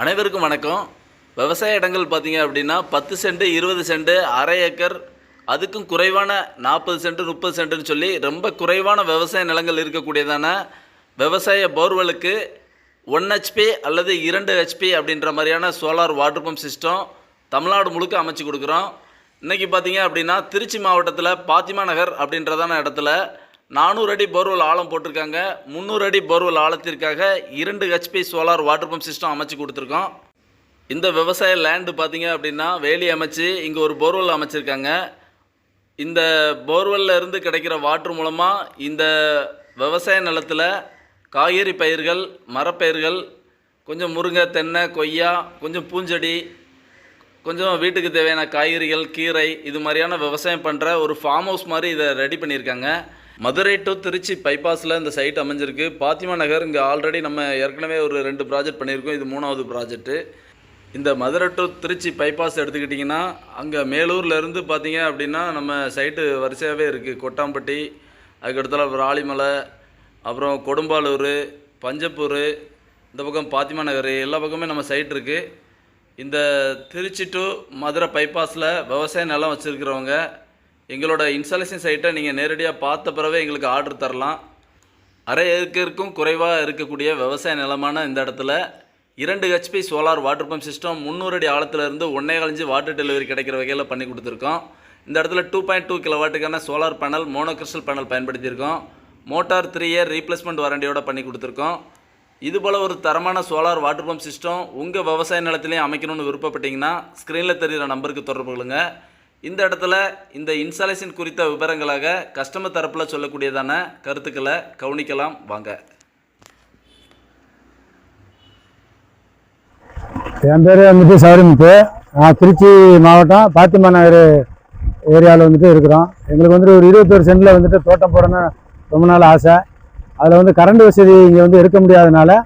அனைவருக்கும் வணக்கம். விவசாய இடங்கள் பார்த்தீங்க அப்படின்னா 10 சென்ட் 20 சென்ட் அரை ஏக்கர் அதுக்கும் குறைவான 40 சென்ட் 30 சென்ட்னு சொல்லி ரொம்ப குறைவான விவசாய நிலங்கள் இருக்கக்கூடியதான விவசாய போர்வெலுக்கு 1 ஹெச்பி அல்லது 2 ஹெச்பி அப்படின்ற மாதிரியான solar water pump system Tamil Nadu முழுக்க அமைச்சு கொடுக்குறோம். இன்றைக்கி பார்த்தீங்க அப்படின்னா திருச்சி மாவட்டத்தில் பாத்திமா நகர் அப்படின்றதான இடத்துல 400 அடி போர்வெல் ஆழம் போட்டிருக்காங்க. 300 அடி போர்வெல் ஆழத்திற்காக 2 HP solar water pump system அமைச்சு கொடுத்துருக்கோம். இந்த விவசாய லேண்டு பார்த்தீங்க அப்படின்னா வேலி அமைச்சு இங்கே ஒரு போர்வெல் அமைச்சிருக்காங்க. இந்த போர்வெல்ல இருந்து கிடைக்கிற வாட்டர் மூலமாக இந்த விவசாய நிலத்தில் காய்கறி பயிர்கள், மரப்பயிர்கள், கொஞ்சம் முருங்கை, தென்னை, கொய்யா, கொஞ்சம் பூஞ்செடி, கொஞ்சம் வீட்டுக்கு தேவையான காய்கறிகள், கீரை, இது மாதிரியான விவசாயம் பண்ணுற ஒரு ஃபார்ம் ஹவுஸ் மாதிரி இதை ரெடி பண்ணியிருக்காங்க. மதுரை டு திருச்சி பைபாஸில் இந்த சைட் அமைஞ்சிருக்கு. பாத்திமா நகர் இங்கே ஆல்ரெடி நம்ம ஏற்கனவே ஒரு 2 ப்ராஜெக்ட் பண்ணியிருக்கோம். இது 3வது ப்ராஜெக்ட்டு. இந்த மதுரை டு திருச்சி பைபாஸ் எடுத்துக்கிட்டிங்கன்னா அங்கே மேலூர்லேருந்து பார்த்தீங்க அப்படின்னா நம்ம சைட்டு வரிசையாகவே இருக்குது. கொட்டாம்பட்டி, அதுக்கடுத்தால ராளிமலை, அப்புறம் கொடும்பாலூர், பஞ்சப்பூர், இந்த பக்கம் பாத்திமா நகர், எல்லா பக்கமே நம்ம சைட் இருக்குது. இந்த திருச்சி டு மதுரை பைபாஸில் விவசாய நிலம் வச்சுருக்கிறவங்க எங்களோட இன்ஸ்டாலேஷன் சைட்டை நீங்கள் நேரடியாக பார்த்த பிறவே எங்களுக்கு ஆர்டர் தரலாம். அரை ஏக்கருக்கும் குறைவாக இருக்கக்கூடிய விவசாய நிலமான இந்த இடத்துல 2 HP solar water pump system 300 அடி ஆழத்திலிருந்து 1.25 இன்ச் வாட்டர் டெலிவரி கிடைக்கிற வகையில் பண்ணி கொடுத்துருக்கோம். இந்த இடத்துல 2.2 கிலோவாட்டுக்கான solar panel, mono crystal panel பயன்படுத்தியிருக்கோம். மோட்டார் 3 இயர் ரீப்ளேஸ்மெண்ட் வாரண்டியோட பண்ணி கொடுத்துருக்கோம். இதுபோல் ஒரு தரமான சோலார் வாட்டர் பம்ப் சிஸ்டம் உங்கள் விவசாய நிலத்திலையும் அமைக்கணும்னு விருப்பப்பட்டீங்கன்னா ஸ்க்ரீனில் தெரிகிற நம்பருக்கு தொடர்பு கொள்ளுங்க. இந்த இடத்துல இந்த இன்ஸ்டாலேஷன் குறித்த விவரங்களாக கஸ்டமர் தரப்பில் சொல்லக்கூடியதான கருத்துக்களை கவனிக்கலாம் வாங்க. என் பேர் வந்துட்டு சௌரிமுத்து. நான் திருச்சி மாவட்டம் பாத்திமா நகர் ஏரியாவில் வந்துட்டு இருக்கிறோம். எங்களுக்கு வந்துட்டு ஒரு 21 சென்டில் வந்துட்டு தோட்டம் போடணும்னு ரொம்ப நாள் ஆசை. அதில் வந்து கரண்ட் வசதி இங்கே வந்து இருக்க முடியாதனால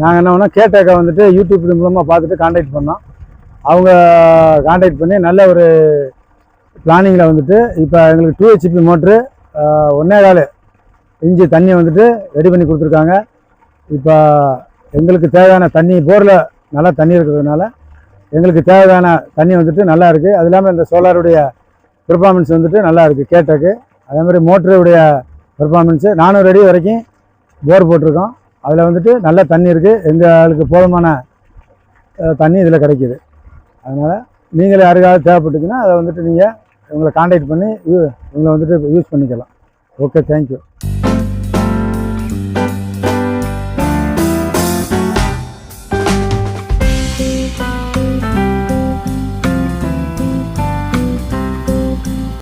நாங்கள் என்ன பண்ணோம், கேட்டேக்கை வந்துட்டு யூடியூப் மூலமாக பார்த்துட்டு கான்டாக்ட் பண்ணோம். அவங்க கான்டாக்ட் பண்ணி நல்ல ஒரு பிளானிங்கில் வந்துட்டு இப்போ எங்களுக்கு 2 ஹெச்பி மோட்ரு 1.25 இன்ச்சு தண்ணி வந்துட்டு ரெடி பண்ணி கொடுத்துருக்காங்க. இப்போ எங்களுக்கு தேவையான தண்ணி போரில் நல்லா தண்ணி இருக்கிறதுனால எங்களுக்கு தேவையான தண்ணி வந்துட்டு நல்லா இருக்குது. அது இல்லாமல் இந்த சோலாருடைய பெர்ஃபார்மன்ஸ் வந்துட்டு நல்லா இருக்குது கேட்டேக்கு. அதே மாதிரி மோட்டருடைய பெர்ஃபார்மன்ஸு 400 அடி வரைக்கும் போர் போட்டிருக்கோம். அதில் வந்துட்டு நல்ல தண்ணி இருக்குது. எங்களுக்கு போதுமான தண்ணி இதில் கிடைக்கிது. அதனால் நீங்களே யாருக்காவது தேவைப்பட்டுச்சுன்னா அதை வந்துட்டு நீங்கள் உங்களை கான்டாக்ட் பண்ணி உங்களை வந்துட்டு யூஸ் பண்ணிக்கலாம். Okay, thank you.